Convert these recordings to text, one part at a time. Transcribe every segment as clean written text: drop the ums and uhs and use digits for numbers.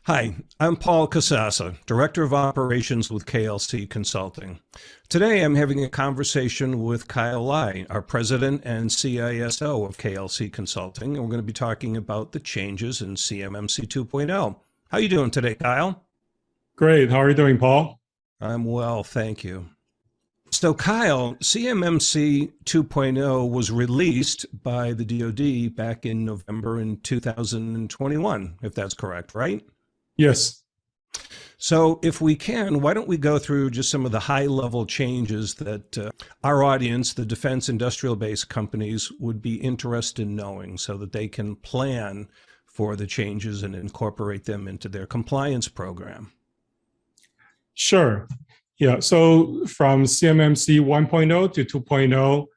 Hi, I'm Paul Casassa, Director of Operations with KLC Consulting. Today I'm having a conversation with Kyle Lai, our President and CISO of KLC Consulting, and we're going to be talking about the changes in CMMC 2.0. How are you doing today, Kyle? Great. How are you doing, Paul? I'm well, thank you. So Kyle, CMMC 2.0 was released by the DoD back in November in 2021, if that's correct, right? Yes. So if we can, why don't we go through just some of the high-level changes that our audience, the defense industrial base companies, would be interested in knowing so that they can plan for the changes and incorporate them into their compliance program. Sure. Yeah. So from CMMC 1.0 to 2.0,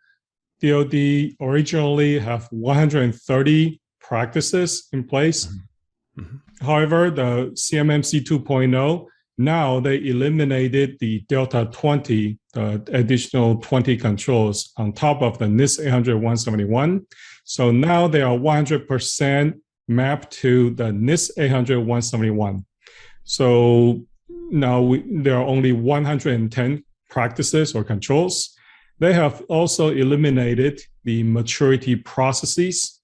DoD originally have 130 practices in place. Mm-hmm. However, the CMMC 2.0, now they eliminated the Delta 20, the additional 20 controls on top of the NIST 800-171. So now they are 100% mapped to the NIST 800-171. So now there are only 110 practices or controls. They have also eliminated the maturity processes.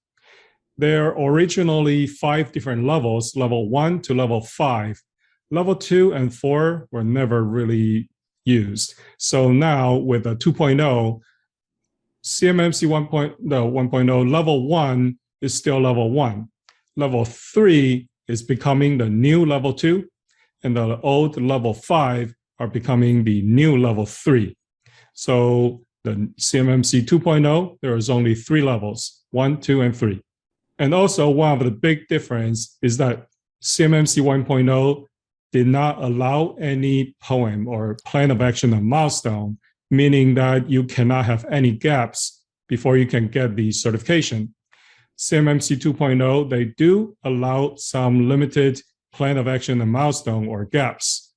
There are originally 5 different levels, level 1 to level 5. Level 2 and 4 were never really used. So now with the 2.0, CMMC 1.0, level 1 is still level 1. Level 3 is becoming the new level 2, and the old level 5 are becoming the new level 3. So the CMMC 2.0, there is only 3 levels, 1, 2, and 3. And also one of the big difference is that CMMC 1.0 did not allow any POAM or plan of action and milestone, meaning that you cannot have any gaps before you can get the certification. CMMC 2.0, they do allow some limited plan of action and milestone or gaps.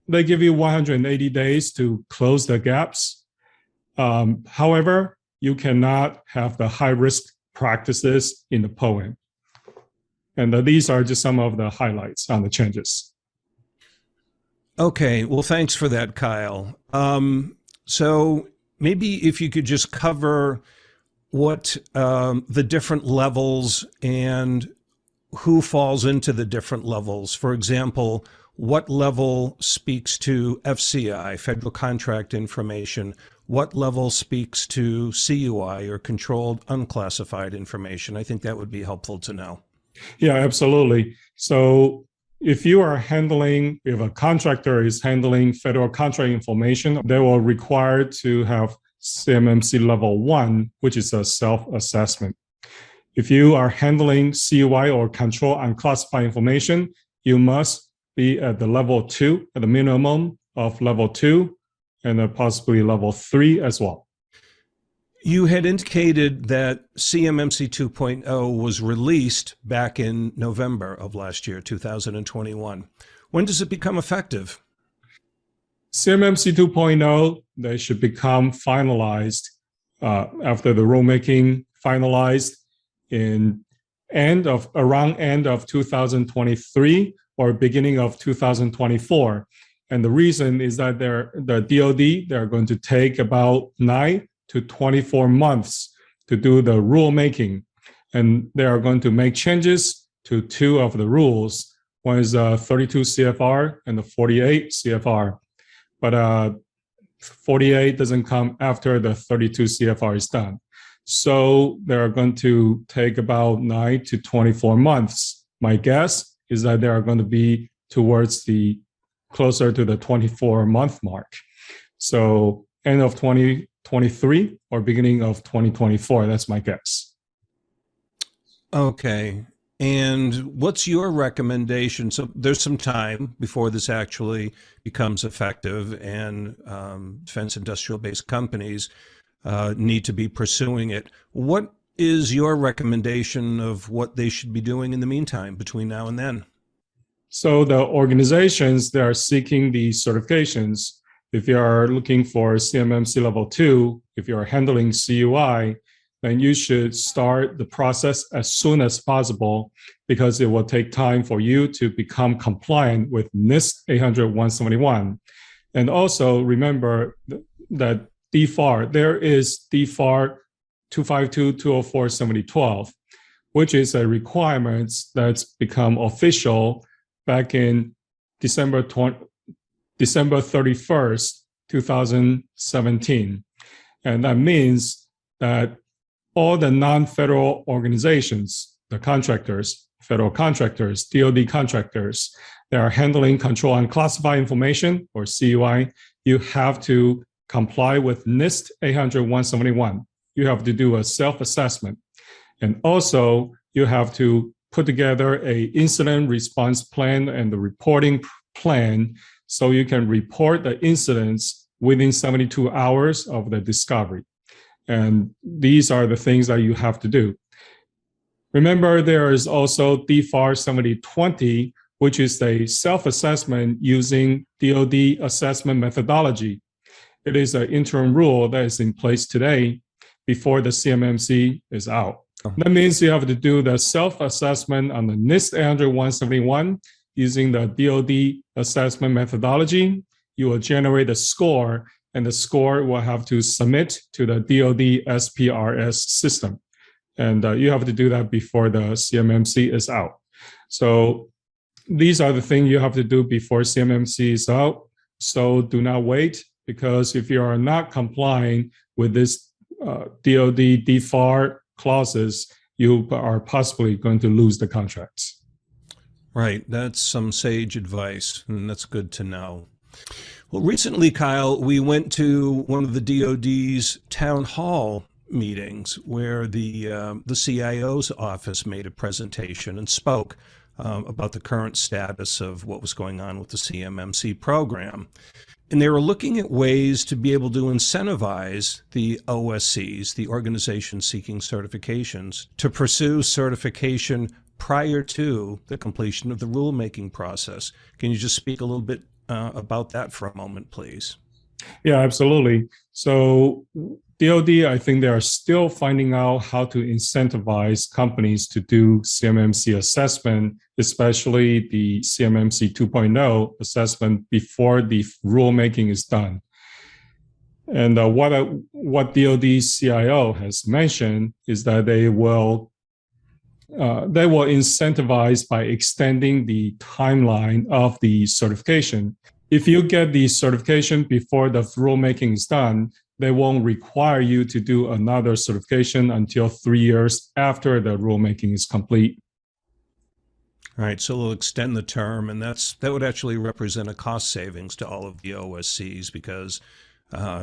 They give you 180 days to close the gaps. However, you cannot have the high-risk practices in the POAM. And these are just some of the highlights on the changes. Okay, well, thanks for that, Kyle. So maybe if you could just cover what the different levels and who falls into the different levels. For example, what level speaks to FCI, Federal Contract Information? What level speaks to CUI or Controlled Unclassified Information? I think that would be helpful to know. Yeah, absolutely. So if you are handling, if a contractor is handling federal contract information, they will require to have CMMC level 1, which is a self-assessment. If you are handling CUI or Controlled Unclassified Information, you must be at the level 2, at the minimum of level 2, and possibly level 3 as well. You had indicated that CMMC 2.0 was released back in November of last year, 2021. When does it become effective? CMMC 2.0, they should become finalized after the rulemaking finalized in around end of 2023 or beginning of 2024. And the reason is that the DoD, they're going to take about 9 to 24 months to do the rulemaking. And they are going to make changes to 2 of the rules. One is 32 CFR and the 48 CFR. But 48 doesn't come after the 32 CFR is done. So they're going to take about 9 to 24 months. My guess is that they are going to be towards the closer to the 24-month mark. So end of 2023 or beginning of 2024, that's my guess. Okay. And what's your recommendation? So there's some time before this actually becomes effective, and defense industrial base companies need to be pursuing it. What is your recommendation of what they should be doing in the meantime between now and then? So the organizations that are seeking these certifications, if you are looking for CMMC level 2, if you're handling CUI, then you should start the process as soon as possible because it will take time for you to become compliant with NIST 800-171. And also remember that DFAR, there is DFAR 252-204-7012, which is a requirement that's become official back in December 31st, 2017. And that means that all the non-federal organizations, the contractors, federal contractors, DoD contractors, that are handling control unclassified information, or CUI, you have to comply with NIST 800-171. You have to do a self-assessment. And also, you have to put together an incident response plan and the reporting plan so you can report the incidents within 72 hours of the discovery. And these are the things that you have to do. Remember, there is also DFAR 7020, which is a self-assessment using DoD assessment methodology. It is an interim rule that is in place today before the CMMC is out. That means you have to do the self-assessment on the NIST 800-171 using the DoD assessment methodology. You will generate a score, and the score will have to submit to the DoD SPRS system. And you have to do that before the CMMC is out. So these are the things you have to do before CMMC is out. So do not wait, because if you are not complying with this DoD DFAR clauses, you are possibly going to lose the contracts. Right. That's some sage advice, and that's good to know. Well, recently, Kyle, we went to one of the DoD's town hall meetings where the CIO's office made a presentation and spoke about the current status of what was going on with the CMMC program. And they were looking at ways to be able to incentivize the OSCs, the organizations seeking certifications, to pursue certification prior to the completion of the rulemaking process. Can you just speak a little bit about that for a moment, please? Yeah, absolutely. So DoD, I think they are still finding out how to incentivize companies to do CMMC assessment, especially the CMMC 2.0 assessment before the rulemaking is done. And what DoD CIO has mentioned is that they will incentivize by extending the timeline of the certification. If you get the certification before the rulemaking is done, they won't require you to do another certification until 3 years after the rulemaking is complete. All right, so we'll extend the term, and that would actually represent a cost savings to all of the OSCs because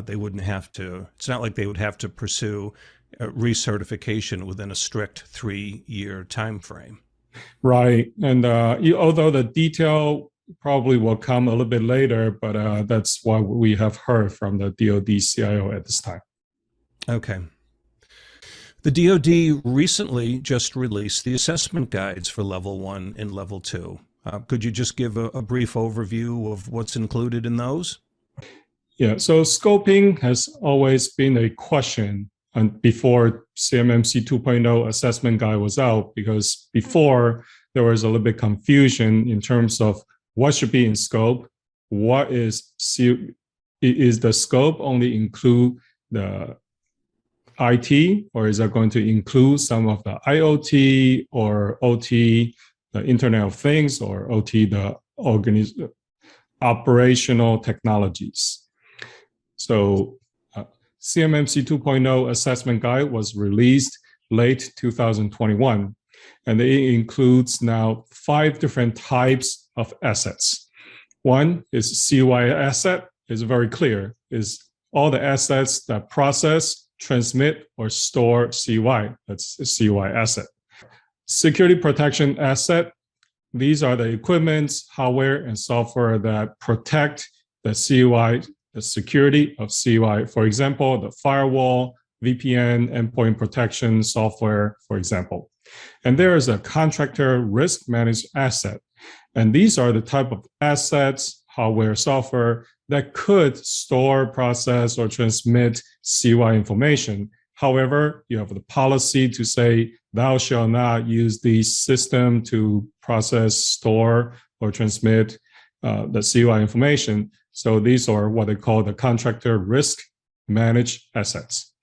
they wouldn't have to, it's not like they would have to pursue recertification within a strict 3-year time frame. Right, and although the detail probably will come a little bit later, but that's what we have heard from the DoD CIO at this time. Okay. The DoD recently just released the assessment guides for Level 1 and Level 2. Could you just give a brief overview of what's included in those? Yeah, so scoping has always been a question before CMMC 2.0 assessment guide was out, because before there was a little bit confusion in terms of what should be in scope. What is the scope only include the IT, or is that going to include some of the IoT or OT, the Internet of Things, or OT, the operational technologies? So CMMC 2.0 assessment guide was released late 2021, and it includes now 5 different types of assets. One is CUI asset, is very clear, is all the assets that process, transmit, or store CUI. That's a CUI asset. Security protection asset, these are the equipment, hardware, and software that protect the CUI, the security of CUI. For example, the firewall, VPN, endpoint protection software, for example. And there is a contractor risk managed asset. And these are the type of assets, hardware, software that could store, process, or transmit CUI information. However, you have the policy to say, thou shalt not use the system to process, store, or transmit the CUI information. So these are what they call the contractor risk managed assets.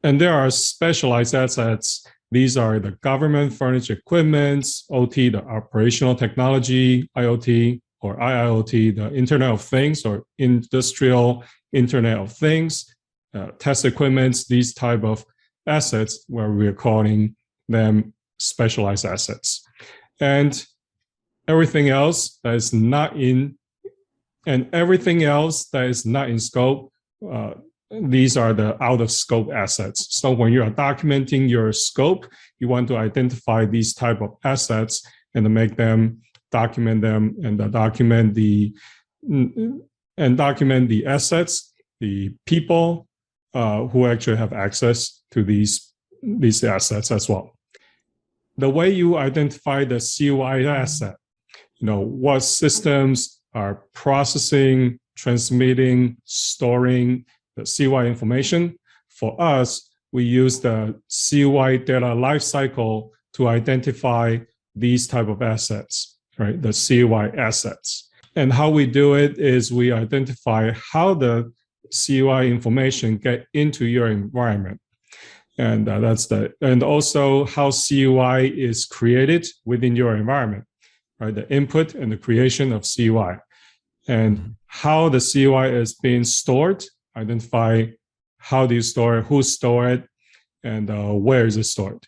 And there are specialized assets. These are the government furnished equipments, OT, the operational technology, IoT or IIoT, the Internet of Things or industrial Internet of Things, test equipments, these type of assets where we're calling them specialized assets. And everything else that is not in scope, these are the out of scope assets. So when you are documenting your scope, you want to identify these type of assets and document them, and document the assets, the people who actually have access to these assets as well. The way you identify the CUI asset, what systems are processing, transmitting, storing the CUI information. For us, we use the CUI data lifecycle to identify these type of assets, right? The CUI assets. And how we do it is we identify how the CUI information get into your environment. And and also how CUI is created within your environment, right? The input and the creation of CUI. And how the CUI is being stored, identify how do you store it, who store it, and where is it stored.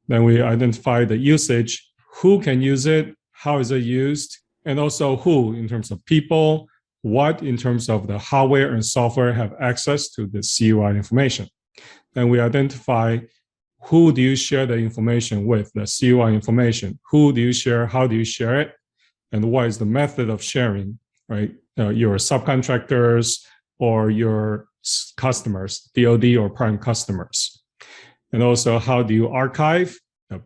Then we identify the usage, who can use it, how is it used, and also who in terms of people, what in terms of the hardware and software have access to the CUI information. Then we identify who do you share the information with, the CUI information, who do you share, how do you share it, and what is the method of sharing, right? Your subcontractors or your customers, DoD or prime customers. And also how do you archive,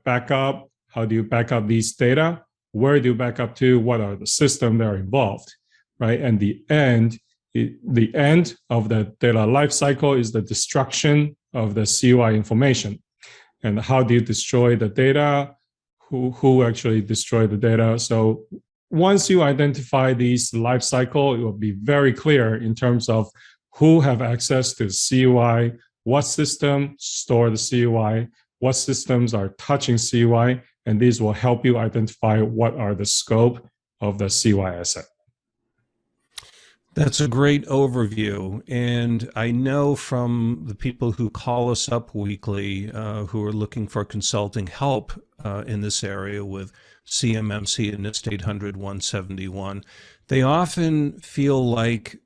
backup, how do you back up these data, where do you back up to, what are the systems that are involved, right? And the end of the data lifecycle is the destruction of the CUI information. And how do you destroy the data? Who actually destroyed the data? So once you identify these lifecycle, it will be very clear in terms of who have access to CUI, what system store the CUI, what systems are touching CUI, and these will help you identify what are the scope of the CUI asset. That's a great overview. And I know from the people who call us up weekly who are looking for consulting help in this area with CMMC and NIST 800-171, they often feel like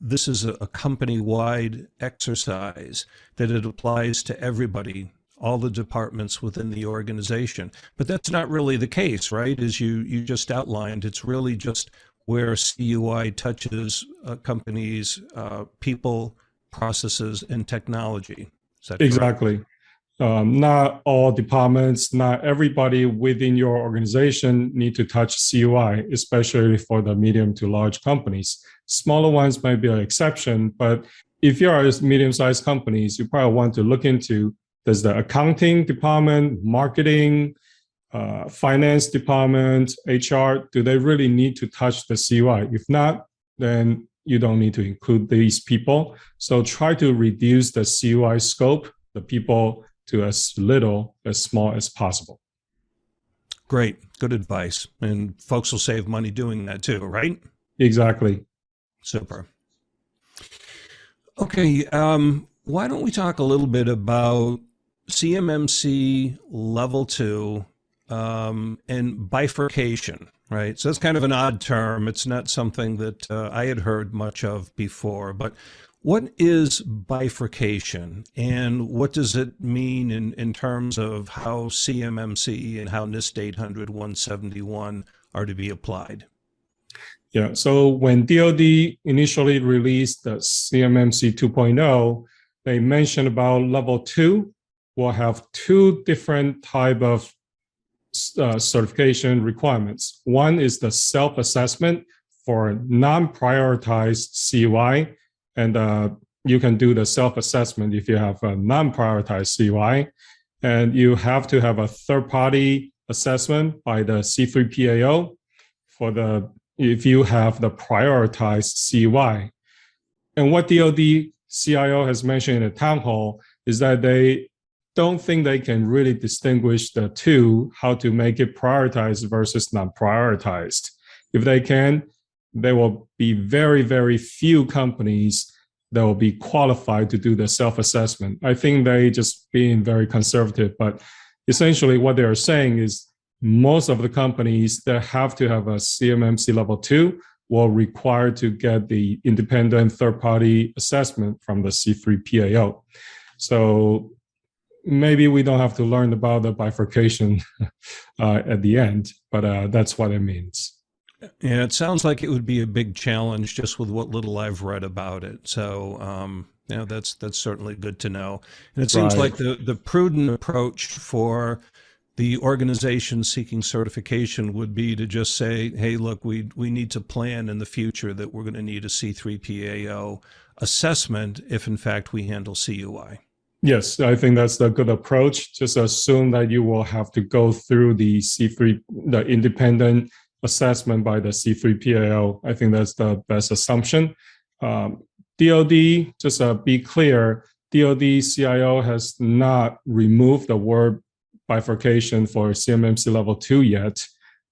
this is a company-wide exercise, that it applies to everybody, all the departments within the organization. But that's not really the case, right? As you just outlined, it's really just where CUI touches companies, people, processes, and technology. Is that exactly correct? Not all departments, not everybody within your organization need to touch CUI, especially for the medium to large companies. Smaller ones might be an exception, but if you are medium-sized companies, you probably want to look into, does the accounting department, marketing, finance department, HR, do they really need to touch the CUI? If not, then you don't need to include these people. So try to reduce the CUI scope, the people, to as little, as small as possible. Great. Good advice. And folks will save money doing that too, right? Exactly. Super. Okay. Why don't we talk a little bit about CMMC level 2 and bifurcation, right? So that's kind of an odd term. It's not something that I had heard much of before, but what is bifurcation and what does it mean in terms of how CMMC and how NIST 800-171 are to be applied? Yeah, so when DoD initially released the CMMC 2.0, they mentioned about level 2 will have two different type of certification requirements. One is the self-assessment for non-prioritized CUI, and you can do the self-assessment if you have a non-prioritized CUI, and you have to have a third-party assessment by the C3PAO if you have the prioritized CUI. And what DoD CIO has mentioned in the town hall is that they don't think they can really distinguish the two, how to make it prioritized versus non-prioritized. If they can, there will be very, very few companies that will be qualified to do the self-assessment. I think they just being very conservative, but essentially what they are saying is most of the companies that have to have a CMMC level 2 will require to get the independent third-party assessment from the C3PAO. So maybe we don't have to learn about the bifurcation at the end, but that's what it means. Yeah, it sounds like it would be a big challenge just with what little I've read about it. So, that's certainly good to know. And it seems like the prudent approach for the organization seeking certification would be to just say, hey, look, we need to plan in the future that we're going to need a C3PAO assessment if, in fact, we handle CUI. Yes, I think that's the good approach. Just assume that you will have to go through the the independent assessment by the C3PAO. I think that's the best assumption. DoD, just be clear, DoD CIO has not removed the word bifurcation for CMMC level 2 yet.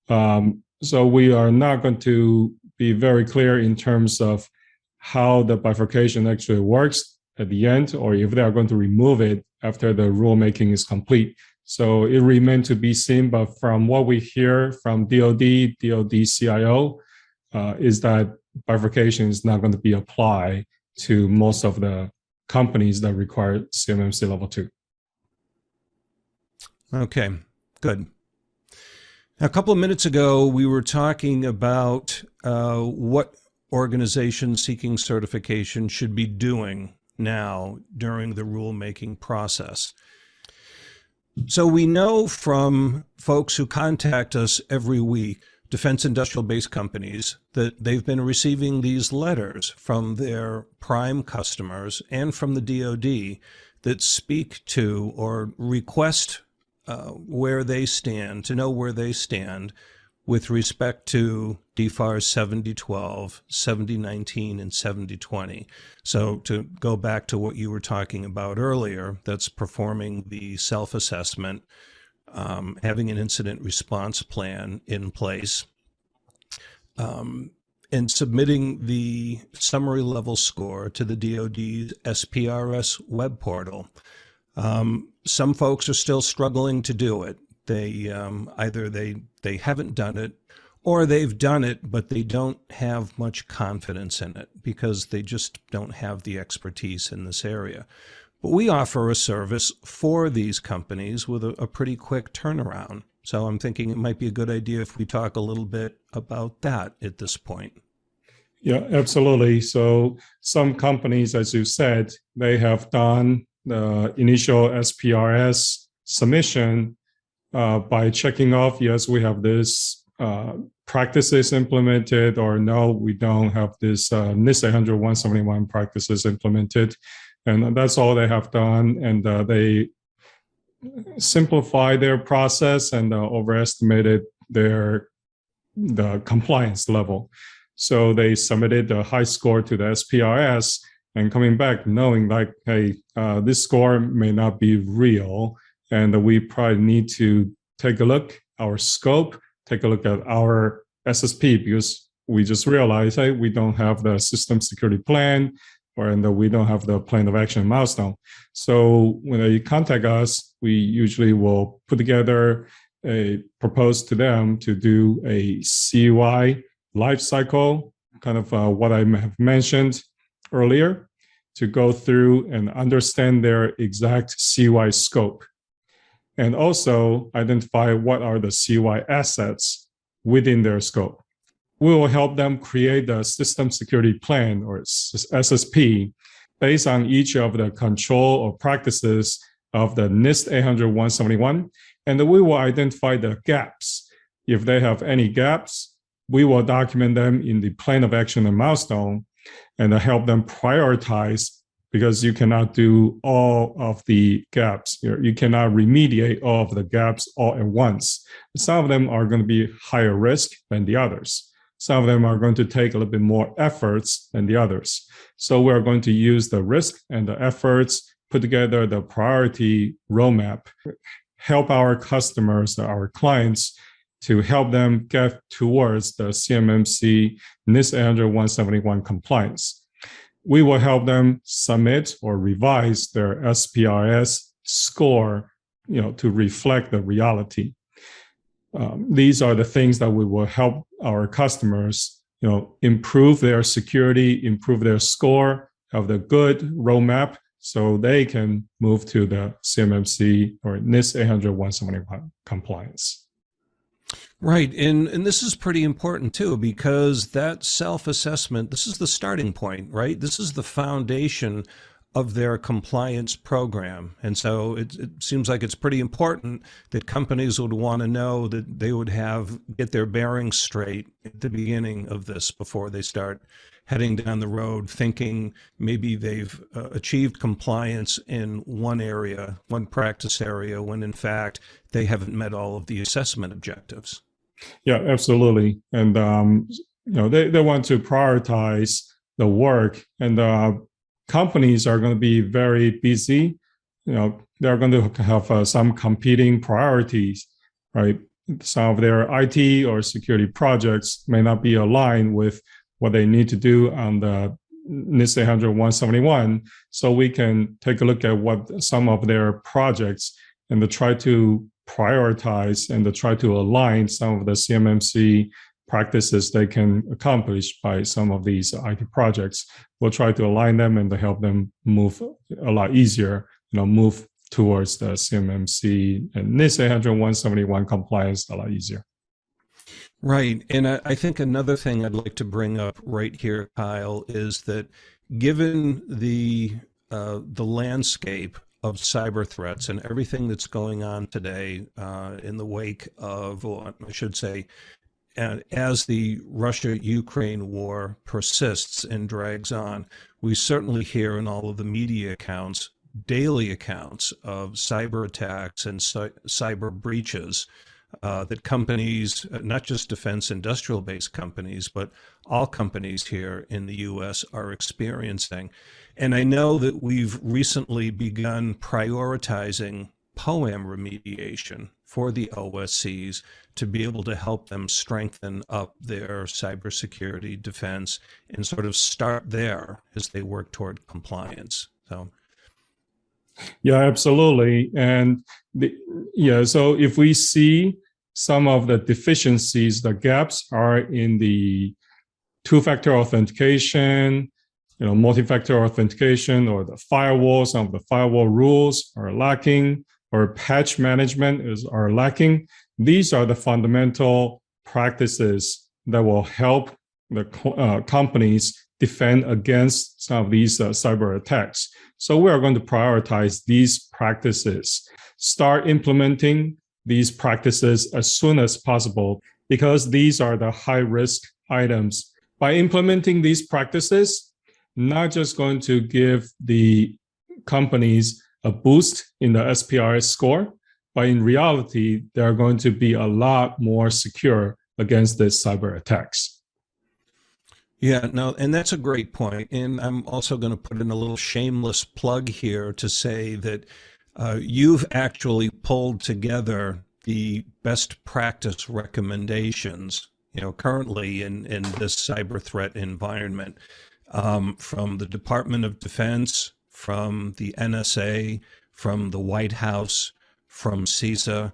So we are not going to be very clear in terms of how the bifurcation actually works at the end, or if they are going to remove it after the rulemaking is complete. So it remains to be seen, but from what we hear from DoD CIO, is that bifurcation is not going to be applied to most of the companies that require CMMC level 2. Okay, good. Now, a couple of minutes ago, we were talking about what organizations seeking certification should be doing now during the rulemaking process. So we know from folks who contact us every week, defense industrial base companies, that they've been receiving these letters from their prime customers and from the DoD that speak to or request where they stand, to know where they stand with respect to DFARS 7012, 7019, and 7020. So to go back to what you were talking about earlier, that's performing the self-assessment, having an incident response plan in place, and submitting the summary level score to the DoD's SPRS web portal. Some folks are still struggling to do it. They either they haven't done it, or they've done it, but they don't have much confidence in it because they just don't have the expertise in this area. But we offer a service for these companies with a pretty quick turnaround. So I'm thinking it might be a good idea if we talk a little bit about that at this point. Yeah, absolutely. So some companies, as you said, they have done the initial SPRS submission by checking off, yes, we have this practices implemented, or no, we don't have this NIST 800-171 practices implemented. And that's all they have done. And they simplified their process and overestimated the compliance level. So they submitted a high score to the SPRS and coming back knowing like, hey, this score may not be real. And we probably need to take a look our scope, take a look at our SSP, because we just realized, hey, we don't have the system security plan, and we don't have the plan of action milestone. So when they contact us, we usually will put together propose to them to do a CUI lifecycle, kind of what I have mentioned earlier, to go through and understand their exact CUI scope, and also identify what are the CUI assets within their scope. We will help them create a system security plan, or SSP, based on each of the control or practices of the NIST 800-171, and we will identify the gaps. If they have any gaps, we will document them in the plan of action and milestone, and help them prioritize because you cannot do all of the gaps. You cannot remediate all of the gaps all at once. Some of them are going to be higher risk than the others. Some of them are going to take a little bit more efforts than the others. So we're going to use the risk and the efforts, put together the priority roadmap, help our customers, our clients, to help them get towards the CMMC NIST 800-171 compliance. We will help them submit or revise their SPRS score, to reflect the reality. These are the things that we will help our customers, improve their security, improve their score, have the good roadmap, so they can move to the CMMC or NIST 800-171 compliance. Right. And this is pretty important too, because that self-assessment, this is the starting point, right? This is the foundation of their compliance program. And so it seems like it's pretty important that companies would want to know that they would get their bearings straight at the beginning of this before they start heading down the road thinking maybe they've achieved compliance in one area, one practice area, when in fact they haven't met all of the assessment objectives. Yeah, absolutely. And, they want to prioritize the work, and companies are going to be very busy. They're going to have some competing priorities, right? Some of their IT or security projects may not be aligned with what they need to do on the NIST 800-171. So we can take a look at what some of their projects and to try to prioritize and to try to align some of the CMMC practices they can accomplish by some of these IT projects. We'll try to align them and to help them move a lot easier, move towards the CMMC and NIST 800-171 compliance a lot easier. Right. And I think another thing I'd like to bring up right here, Kyle, is that given the landscape of cyber threats and everything that's going on today in the wake of, well, I should say, as the Russia-Ukraine war persists and drags on, we certainly hear in all of the media accounts, daily accounts of cyber attacks and cyber breaches that companies, not just defense industrial-based companies, but all companies here in the U.S. are experiencing. And I know that we've recently begun prioritizing POAM remediation for the OSCs to be able to help them strengthen up their cybersecurity defense and sort of start there as they work toward compliance. So. Yeah, absolutely. And so if we see some of the deficiencies, the gaps are in the two-factor authentication, multi-factor authentication, or the firewall, some of the firewall rules are lacking, or patch management are lacking. These are the fundamental practices that will help the companies defend against some of these cyber attacks. So we are going to prioritize these practices, start implementing these practices as soon as possible, because these are the high-risk items. By implementing these practices, not just going to give the companies a boost in the SPRS score, but in reality, they're going to be a lot more secure against these cyber attacks. Yeah, no, and that's a great point. And I'm also going to put in a little shameless plug here to say that you've actually pulled together the best practice recommendations, currently in this cyber threat environment, from the Department of Defense, from the NSA, from the White House, from CISA,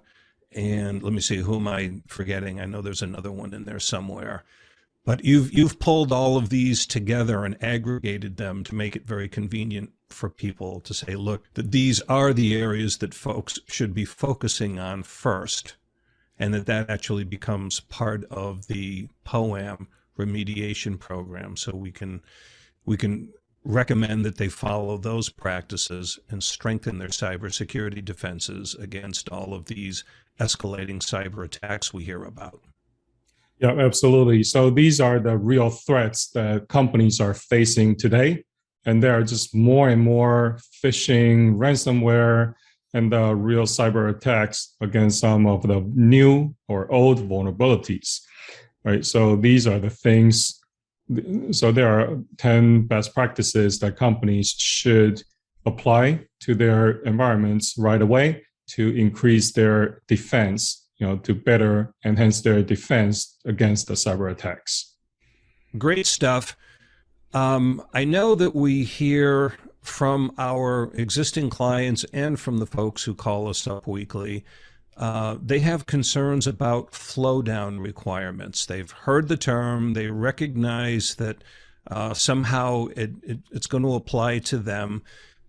and let me see, who am I forgetting? I know there's another one in there somewhere. But you've pulled all of these together and aggregated them to make it very convenient for people to say, look, that these are the areas that folks should be focusing on first, and that actually becomes part of the POAM remediation program. So we can recommend that they follow those practices and strengthen their cybersecurity defenses against all of these escalating cyber attacks we hear about. Yeah, absolutely. So these are the real threats that companies are facing today. and there are just more and more phishing, ransomware, and real cyber attacks against some of the new or old vulnerabilities, right? So these are the things. So there are 10 best practices that companies should apply to their environments right away to increase their defense, to better enhance their defense against the cyber attacks. Great stuff. I know that we hear from our existing clients and from the folks who call us up weekly, they have concerns about flow down requirements. They've heard the term, they recognize that somehow it's going to apply to them,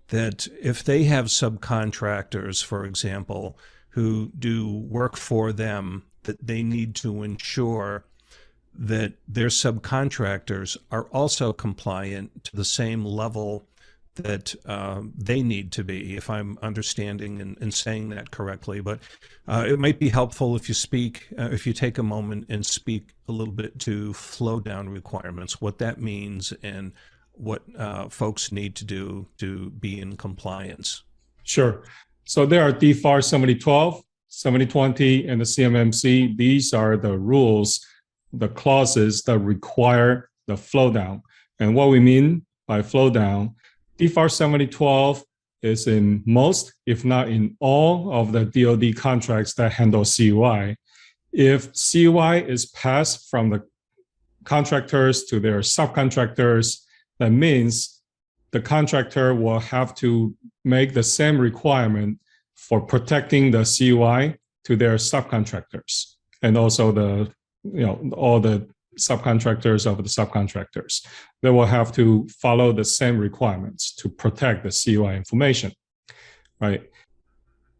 that if they have subcontractors, for example, who do work for them, that they need to ensure that their subcontractors are also compliant to the same level that they need to be, if I'm understanding and saying that correctly. But it might be helpful if you take a moment and speak a little bit to flow down requirements, what that means and what folks need to do to be in compliance. Sure. So there are DFARS 7012, 7020, and the CMMC. These are the rules, the clauses that require the flow down. And what we mean by flow down, DFARS 7012 is in most, if not in all, of the DoD contracts that handle CUI. If CUI is passed from the contractors to their subcontractors, that means the contractor will have to make the same requirement for protecting the CUI to their subcontractors, and also all the subcontractors of the subcontractors. They will have to follow the same requirements to protect the CUI information, right?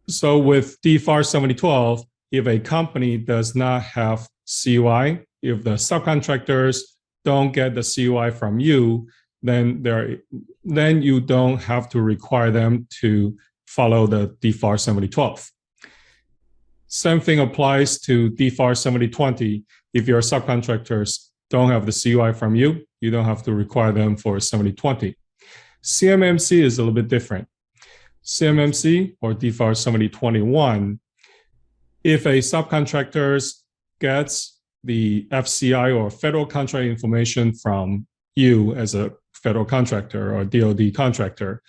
So with DFARS 7012, if a company does not have CUI, if the subcontractors don't get the CUI from you, then you don't have to require them to follow the DFARS 7012. Same thing applies to DFARS 7020. If your subcontractors don't have the CUI from you, you don't have to require them for 7020. CMMC is a little bit different. CMMC, or DFARS 7021, if a subcontractor gets the FCI or federal contract information from you as a federal contractor or DoD contractor,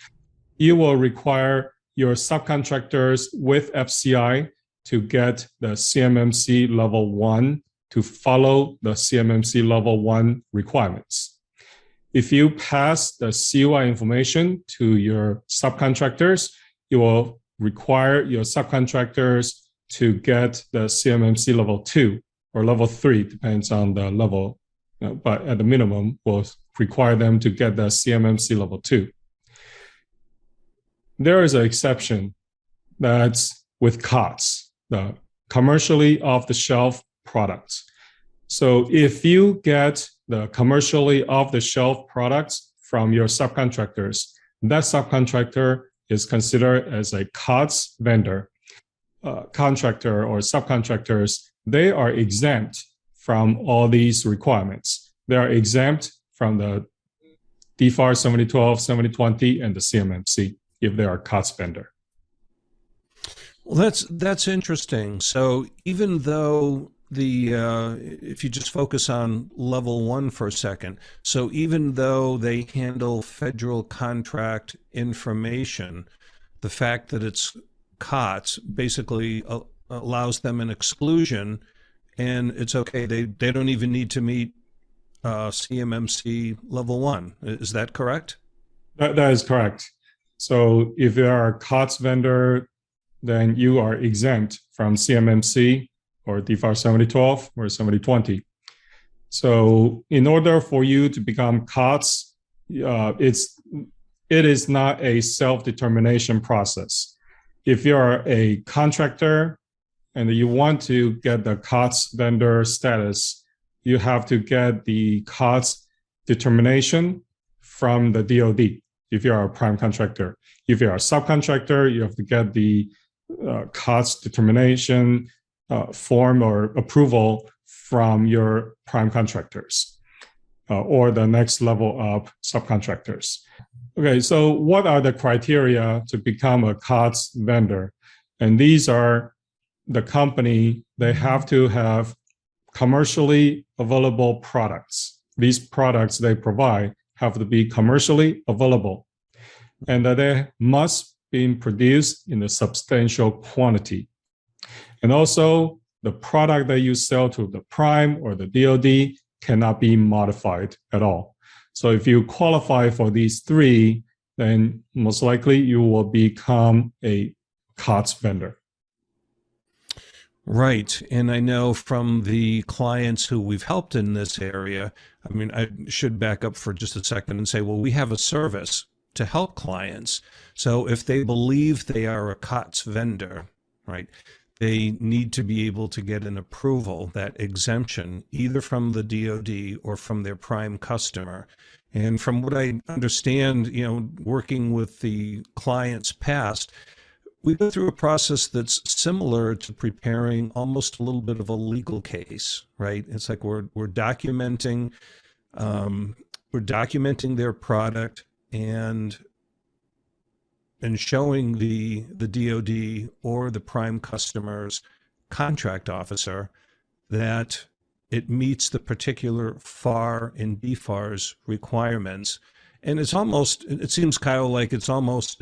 you will require your subcontractors with FCI to get the CMMC level 1 to follow the CMMC level 1 requirements. If you pass the CUI information to your subcontractors, you will require your subcontractors to get the CMMC level 2 or level 3, depends on the level, but at the minimum, will require them to get the CMMC level 2. There is an exception that's with COTS, the commercially off-the-shelf products. So if you get the commercially off-the-shelf products from your subcontractors, that subcontractor is considered as a COTS vendor. Contractor or subcontractors, they are exempt from all these requirements. They are exempt from the DFARS 7012, 7020, and the CMMC if they are COTS vendor. Well, that's interesting. So even though if you just focus on level 1 for a second, so even though they handle federal contract information, the fact that it's COTS basically allows them an exclusion, and it's okay. They don't even need to meet CMMC level 1. Is that correct? That is correct. So if you are a COTS vendor, then you are exempt from CMMC or DFARS 7012 or 7020. So in order for you to become COTS, it is not a self-determination process. If you're a contractor and you want to get the COTS vendor status, you have to get the COTS determination from the DoD if you're a prime contractor. If you're a subcontractor, you have to get the COTS determination form or approval from your prime contractors. or the next level up subcontractors. Okay, so what are the criteria to become a COTS vendor? And these are the company, they have to have commercially available products. These products they provide have to be commercially available, and that they must be produced in a substantial quantity. And also, the product that you sell to the prime or the DoD cannot be modified at all. So if you qualify for these three, then most likely you will become a COTS vendor. Right. And I know from the clients who we've helped in this area, I mean, I should back up for just a second and say, well, we have a service to help clients. So if they believe they are a COTS vendor, right, they need to be able to get an approval, that exemption, either from the DoD or from their prime customer. And from what I understand, you know, working with the clients past, we go through a process that's similar to preparing almost a little bit of a legal case, right? It's like we're documenting their product and showing the DoD or the prime customer's contract officer that it meets the particular FAR and DFARS requirements. And it's almost, it seems, Kyle, like it's almost,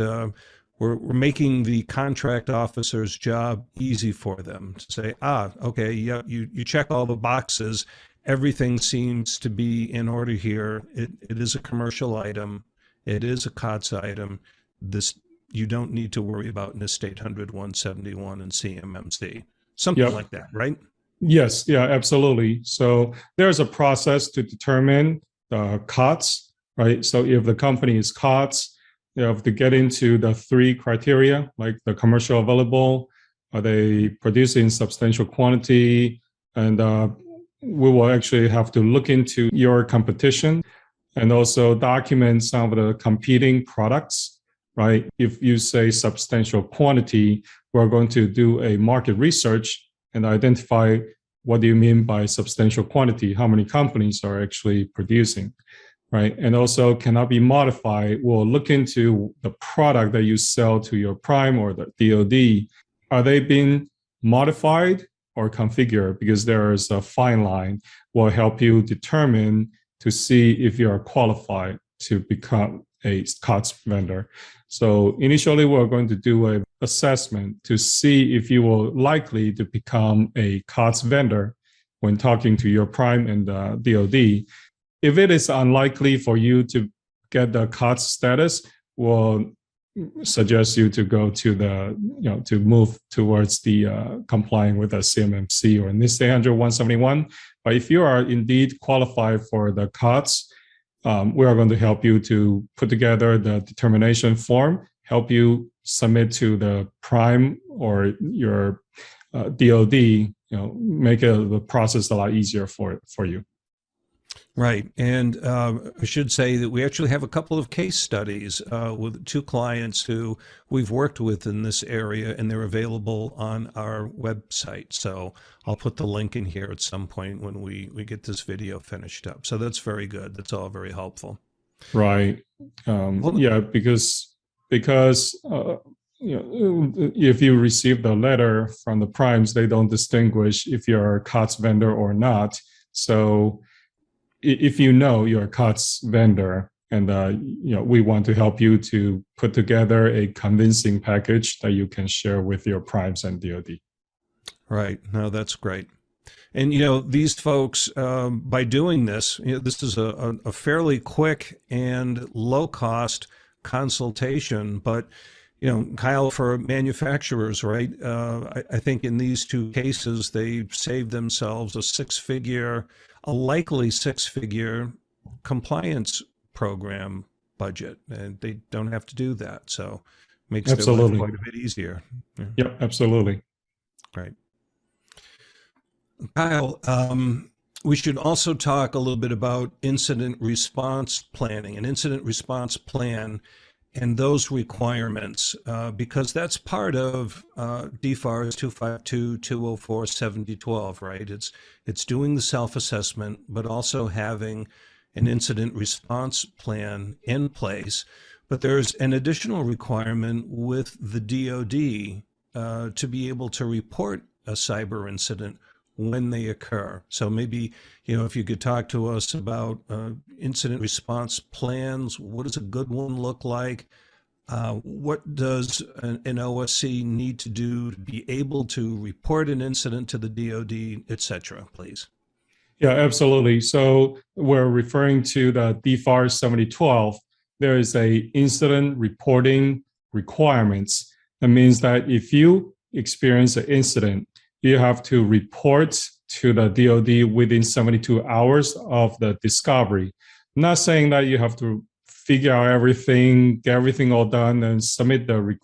we're making the contract officer's job easy for them to say, okay, yeah, you check all the boxes. Everything seems to be in order here. It is a commercial item. It is a COTS item. This, you don't need to worry about NIST 800, 171, and CMMC. Something like that, right? Yes, yeah, absolutely. So there's a process to determine the COTS, right? So if the company is COTS, you have to get into the three criteria, like the commercial available, are they producing substantial quantity? And we will actually have to look into your competition and also document some of the competing products, right? If you say substantial quantity, we're going to do a market research and identify what do you mean by substantial quantity, how many companies are actually producing, right? And also cannot be modified. We'll look into the product that you sell to your prime or the DoD. Are they being modified or configured? Because there is a fine line. Will help you determine to see if you are qualified to become a COTS vendor. So initially, we're going to do an assessment to see if you will likely to become a COTS vendor when talking to your prime and DoD. If it is unlikely for you to get the COTS status, we'll suggest you to go to the, to move towards the complying with the CMMC or NIST 800, 171. But if you are indeed qualified for the COTS, we are going to help you to put together the determination form, help you submit to the prime or your DoD, make the process a lot easier for you. Right. And I should say that we actually have a couple of case studies with two clients who we've worked with in this area, and they're available on our website. So I'll put the link in here at some point when we get this video finished up. So that's very good. That's all very helpful. Right. Yeah, because if you receive the letter from the primes, they don't distinguish if you're a COTS vendor or not. So if you know you're a COTS vendor, and we want to help you to put together a convincing package that you can share with your primes and DoD. Right. No, that's great. And these folks, by doing this, this is a fairly quick and low cost consultation. But Kyle, for manufacturers, right? I think in these two cases, they saved themselves a likely six-figure compliance program budget, and they don't have to do that. So it makes their life quite a bit easier. Yeah. Yep, absolutely. Right. Kyle, we should also talk a little bit about incident response planning, an incident response plan and those requirements, because that's part of DFARS 252, 204, 7012, right? It's doing the self-assessment, but also having an incident response plan in place, but there's an additional requirement with the DoD to be able to report a cyber incident when they occur. So maybe, if you could talk to us about incident response plans, what does a good one look like? What does an OSC need to do to be able to report an incident to the DoD, et cetera, please? Yeah, absolutely. So we're referring to the DFARS 7012. There is a incident reporting requirements. That means that if you experience an incident, you have to report to the DoD within 72 hours of the discovery. I'm not saying that you have to figure out everything, get everything all done, and submit the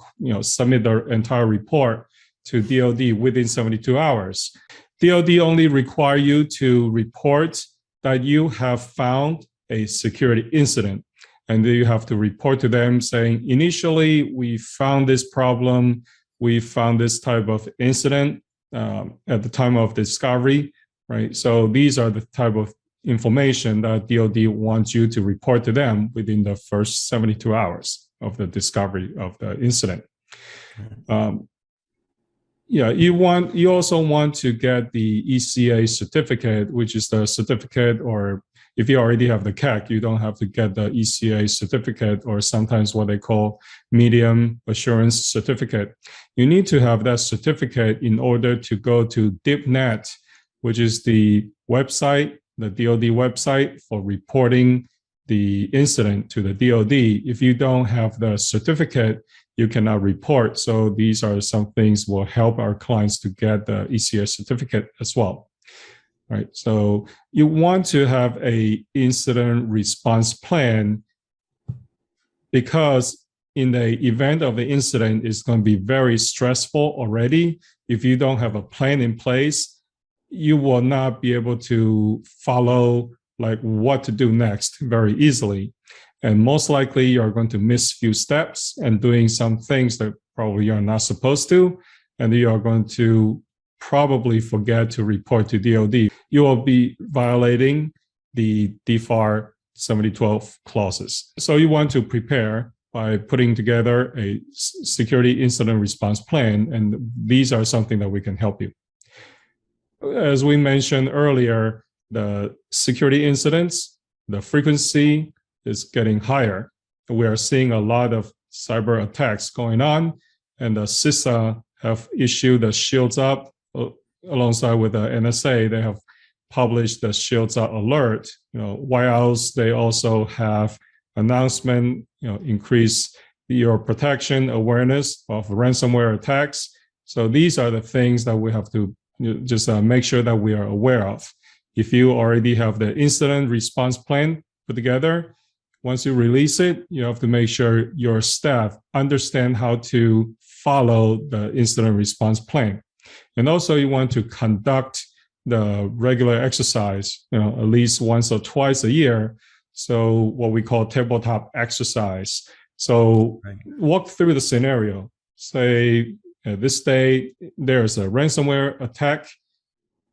entire report to DoD within 72 hours. DoD only require you to report that you have found a security incident. And then you have to report to them saying, initially, we found this problem, we found this type of incident at the time of discovery, right? So these are the type of information that DoD wants you to report to them within the first 72 hours of the discovery of the incident. You also want to get the ECA certificate, which is the certificate, or if you already have the CAC, you don't have to get the ECA certificate, or sometimes what they call medium assurance certificate. You need to have that certificate in order to go to DIPNet, which is the website, the DoD website for reporting the incident to the DoD. If you don't have the certificate, you cannot report. So these are some things will help our clients to get the ECA certificate as well. Right. So you want to have a incident response plan, because in the event of the incident, it's going to be very stressful already. If you don't have a plan in place, you will not be able to follow like what to do next very easily. And most likely you're going to miss a few steps and doing some things that probably you're not supposed to. And you are going to probably forget to report to DoD. You will be violating the DFAR 7012 clauses. So you want to prepare by putting together a security incident response plan. And these are something that we can help you. As we mentioned earlier, the security incidents, the frequency is getting higher. We are seeing a lot of cyber attacks going on, and the CISA have issued the Shields Up alongside with the NSA. They have published the Shields Up alert. White House, they also have announcement, increase your protection awareness of ransomware attacks. So these are the things that we have to just make sure that we are aware of. If you already have the incident response plan put together, once you release it, you have to make sure your staff understand how to follow the incident response plan. And also you want to conduct the regular exercise, at least once or twice a year. So what we call tabletop exercise. So walk through the scenario. Say this day, there's a ransomware attack.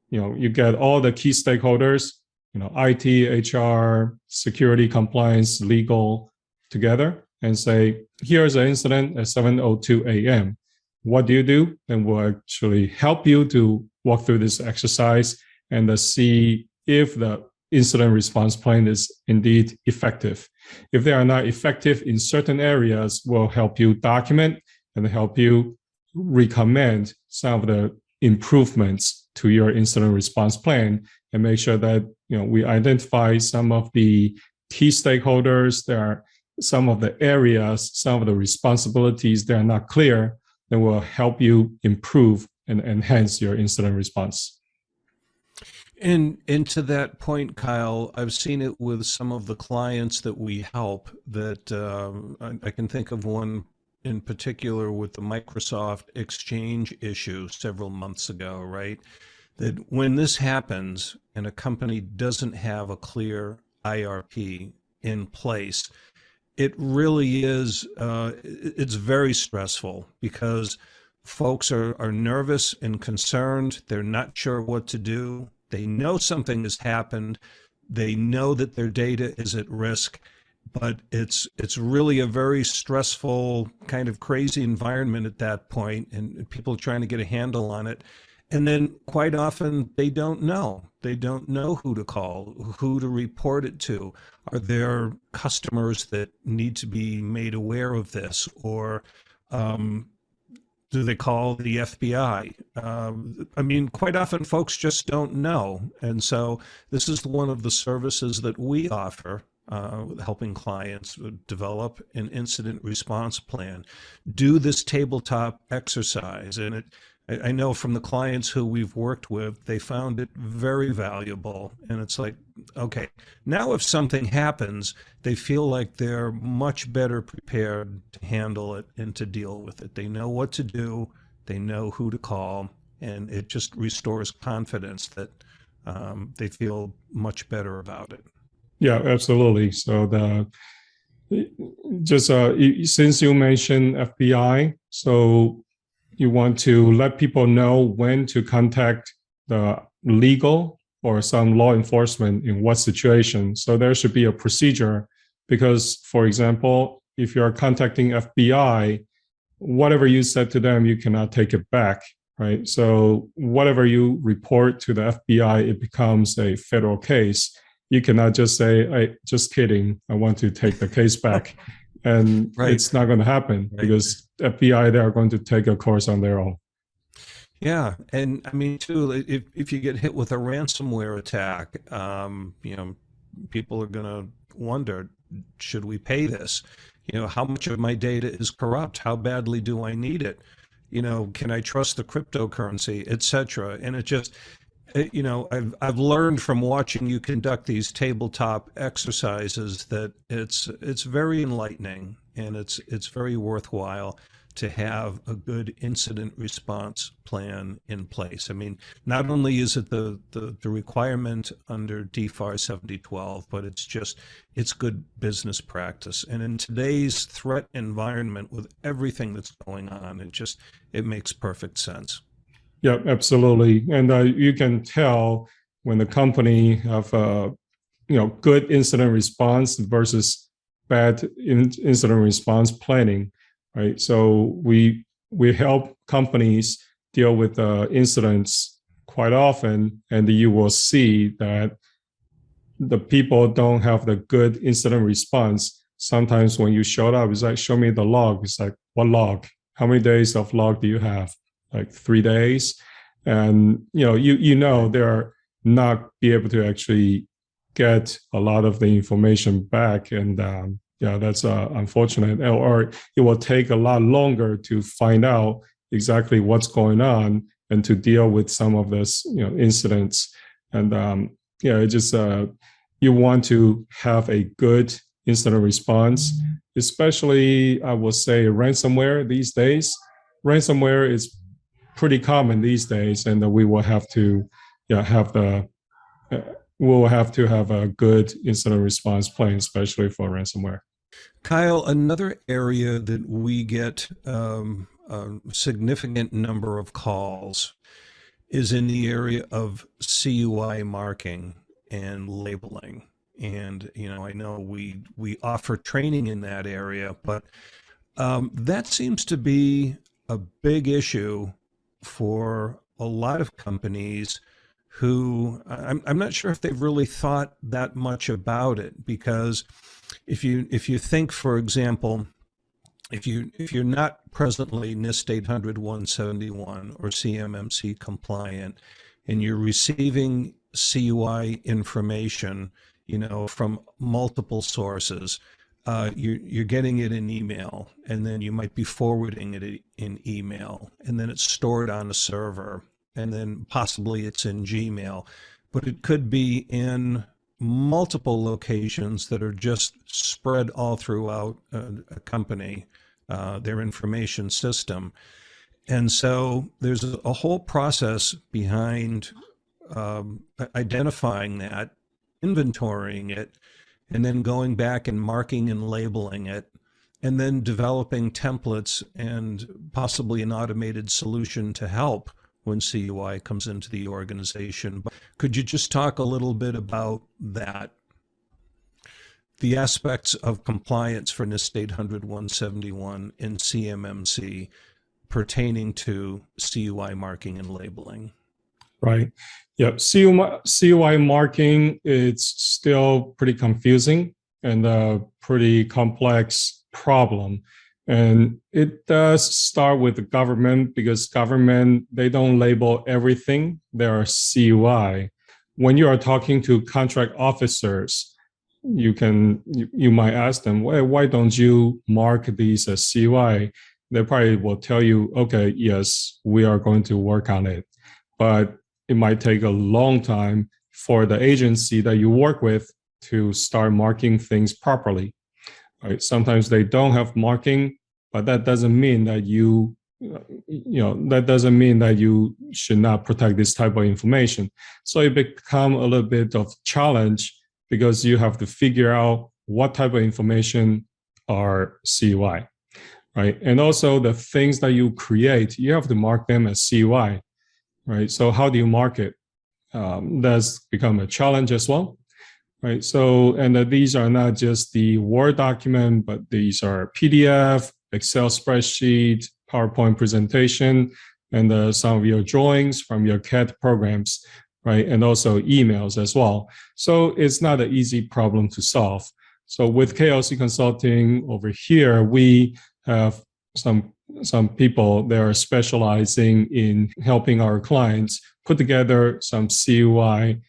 You get all the key stakeholders, IT, HR, security, compliance, legal together and say, here's an incident at 7:02 a.m. What do you do? And we'll actually help you to walk through this exercise and see if the incident response plan is indeed effective. If they are not effective in certain areas, we'll help you document and help you recommend some of the improvements to your incident response plan and make sure that we identify some of the key stakeholders. There are some of the areas, some of the responsibilities that are not clear, then will help you improve and enhance your incident response. And to that point, Kyle, I've seen it with some of the clients that we help that I can think of one in particular with the Microsoft Exchange issue several months ago, right? That when this happens and a company doesn't have a clear IRP in place, it really is, it's very stressful because folks are nervous and concerned. They're not sure what to do. They know something has happened, They know that their data is at risk, but it's really a very stressful, kind of crazy environment at that point, and people are trying to get a handle on it. And then quite often they don't know. They don't know who to call, who to report it to. Are there customers that need to be made aware of this, or do they call the FBI? I mean, quite often folks just don't know. And so this is one of the services that we offer, helping clients develop an incident response plan, do this tabletop exercise. And I know from the clients who we've worked with, they found it very valuable. And it's like, okay, now if something happens, they feel like they're much better prepared to handle it and to deal with it. They know what to do, they know who to call, and it just restores confidence that they feel much better about it. Yeah, absolutely. So since you mentioned FBI, so you want to let people know when to contact the legal or some law enforcement in what situation. So there should be a procedure because, for example, if you're contacting FBI, whatever you said to them, you cannot take it back, right? So whatever you report to the FBI, it becomes a federal case. You cannot just say, hey, just kidding, I want to take the case back. And right. It's not going to happen because FBI, they are going to take a course on their own. Yeah. And I mean, too, if you get hit with a ransomware attack, people are going to wonder, should we pay this? How much of my data is corrupt? How badly do I need it? Can I trust the cryptocurrency, et cetera? And it just, I've learned from watching you conduct these tabletop exercises that it's very enlightening, and it's very worthwhile to have a good incident response plan in place. I mean, not only is it the requirement under DFARS 7012, but it's good business practice. And in today's threat environment with everything that's going on, it makes perfect sense. Yeah, absolutely. And you can tell when the company have good incident response versus bad incident response planning, right? So we help companies deal with incidents quite often, and you will see that the people don't have the good incident response. Sometimes when you show up, it's like, show me the log. It's like, what log? How many days of log do you have? Like 3 days, and they're not be able to actually get a lot of the information back, and that's unfortunate. Or it will take a lot longer to find out exactly what's going on and to deal with some of this incidents. And you want to have a good incident response, especially I will say ransomware these days. Ransomware is pretty common these days, and we will have to have a good incident response plan, especially for ransomware. Kyle, another area that we get a significant number of calls is in the area of CUI marking and labeling. And I know we offer training in that area, but that seems to be a big issue for a lot of companies who I'm not sure if they've really thought that much about it, because if you think, for example, if you're not presently NIST 800-171 or CMMC compliant, and you're receiving CUI information, from multiple sources, you're getting it in email, and then you might be forwarding it in email, and then it's stored on a server, and then possibly it's in Gmail, but it could be in multiple locations that are just spread all throughout a company, their information system. And so there's a whole process behind identifying that, inventorying it, and then going back and marking and labeling it, and then developing templates and possibly an automated solution to help when CUI comes into the organization. But could you just talk a little bit about that? The aspects of compliance for NIST 800-171 and CMMC pertaining to CUI marking and labeling. Right. Yep. CUI marking, it's still pretty confusing and a pretty complex problem. And it does start with the government, because government, they don't label everything. There are CUI. When you are talking to contract officers, you might ask them, why don't you mark these as CUI? They probably will tell you, okay, yes, we are going to work on it. But it might take a long time for the agency that you work with to start marking things properly. Right? Sometimes they don't have marking, but that doesn't mean that that doesn't mean that you should not protect this type of information. So it becomes a little bit of challenge, because you have to figure out what type of information are CUI, right? And also the things that you create, you have to mark them as CUI, right? So how do you mark it? That's become a challenge as well, right? So, and these are not just the Word document, but these are PDF, Excel spreadsheet, PowerPoint presentation, and some of your drawings from your CAD programs, right? And also emails as well. So it's not an easy problem to solve. So with KLC Consulting over here, we have some people that are specializing in helping our clients put together some CUI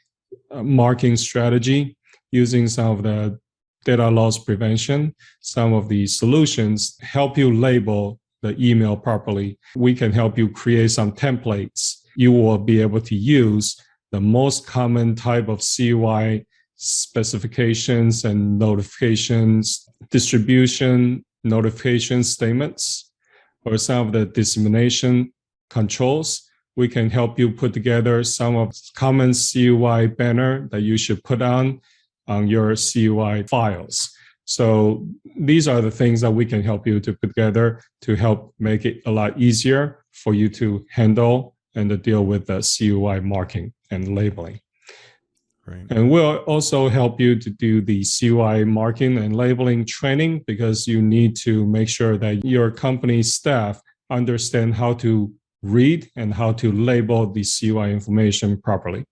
marking strategy using some of the data loss prevention. Some of the solutions help you label the email properly. We can help you create some templates. You will be able to use the most common type of CUI specifications and notifications, distribution notification statements, or some of the dissemination controls. We can help you put together some of the common CUI banner that you should put on your CUI files. So these are the things that we can help you to put together to help make it a lot easier for you to handle and to deal with the CUI marking and labeling. Right. And we'll also help you to do the CUI marking and labeling training, because you need to make sure that your company staff understand how to read and how to label the CUI information properly,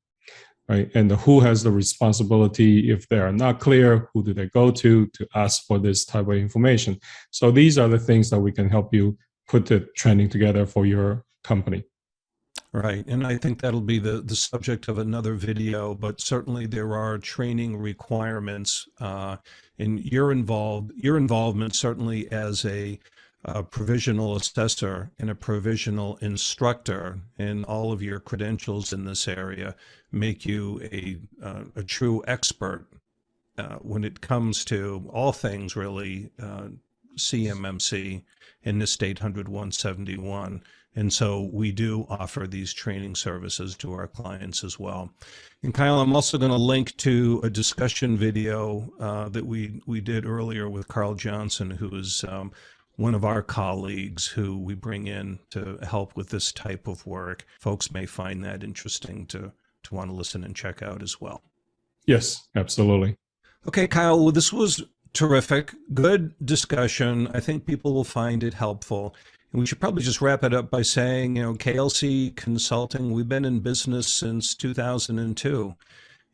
right? And who has the responsibility if they are not clear, who do they go to ask for this type of information? So these are the things that we can help you put the training together for your company. Right. And I think that'll be the subject of another video, but certainly there are training requirements and your involvement certainly as a provisional assessor and a provisional instructor, and all of your credentials in this area make you a true expert when it comes to all things really CMMC and NIST 800-171. And so we do offer these training services to our clients as well. And Kyle, I'm also going to link to a discussion video that we did earlier with Carl Johnson, who is one of our colleagues who we bring in to help with this type of work. Folks may find that interesting to want to listen and check out as well. Yes, absolutely. Okay, Kyle, well, this was terrific. Good discussion. I think people will find it helpful. And we should probably just wrap it up by saying, KLC Consulting, we've been in business since 2002,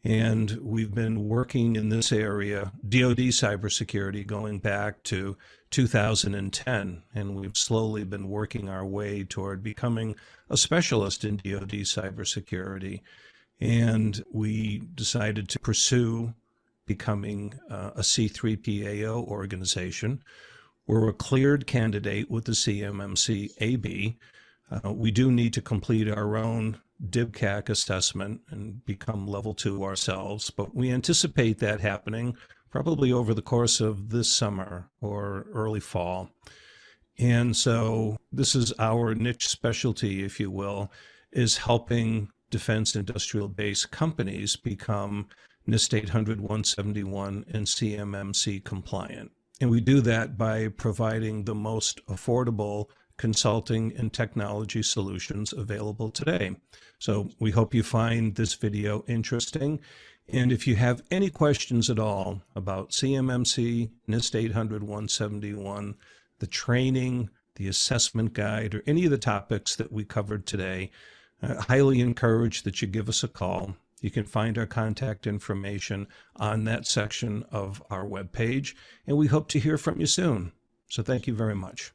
and we've been working in this area, DoD cybersecurity, going back to 2010, and we've slowly been working our way toward becoming a specialist in DoD cybersecurity. And we decided to pursue becoming a C3PAO organization. We're a cleared candidate with the CMMC AB. We do need to complete our own DIBCAC assessment and become level 2 ourselves, but we anticipate that happening probably over the course of this summer or early fall. And so this is our niche specialty, if you will, is helping defense industrial base companies become NIST 800-171 and CMMC compliant. And we do that by providing the most affordable consulting and technology solutions available today. So we hope you find this video interesting. And if you have any questions at all about CMMC, NIST 800-171, the training, the assessment guide, or any of the topics that we covered today, I highly encourage that you give us a call. You can find our contact information on that section of our webpage, and we hope to hear from you soon. So thank you very much.